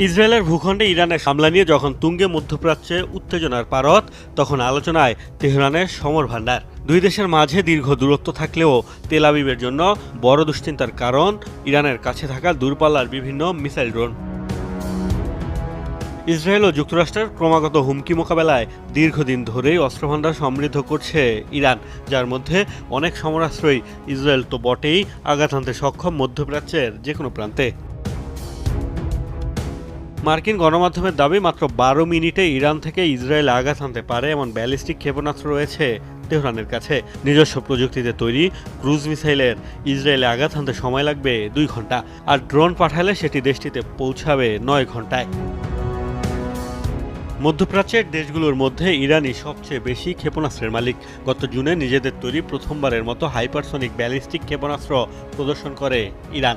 ইসরায়েলের ভূখণ্ডে ইরানের হামলা নিয়ে যখন তুঙ্গে মধ্যপ্রাচ্যে উত্তেজনার পারদ, তখন আলোচনায় তেহরানের সমর ভান্ডার। দুই দেশের মাঝে দীর্ঘ দূরত্ব থাকলেও তেল আবিবের জন্য বড় দুশ্চিন্তার কারণ ইরানের কাছে থাকা দূরপাল্লার বিভিন্ন মিসাইল ড্রোন। ইসরায়েল ও যুক্তরাষ্ট্রের ক্রমাগত হুমকি মোকাবেলায় দীর্ঘদিন ধরেই অস্ত্রভান্ডার সমৃদ্ধ করছে ইরান, যার মধ্যে অনেক সমরাস্ত্রই ইসরায়েল তো বটেই আঘাত হানতে সক্ষম মধ্যপ্রাচ্যের যে কোনো প্রান্তে। মার্কিন গণমাধ্যমের দাবি মাত্র ১২ মিনিটে ইরান থেকে ইসরায়েল আঘাত হানতে পারে এমন ব্যালিস্টিক ক্ষেপণাস্ত্র রয়েছে তেহরানের কাছে। নিজস্ব প্রযুক্তিতে তৈরি ক্রুজ মিসাইলের ইসরায়েলে আঘাত হানতে সময় লাগবে ২ ঘন্টা, আর ড্রোন পাঠালে সেটি দেশটিতে পৌঁছাবে ৯ ঘন্টায়। মধ্যপ্রাচ্যের দেশগুলোর মধ্যে ইরানই সবচেয়ে বেশি ক্ষেপণাস্ত্রের মালিক। গত জুনে নিজেদের তৈরি প্রথমবারের মতো হাইপারসনিক ব্যালিস্টিক ক্ষেপণাস্ত্র প্রদর্শন করে ইরান।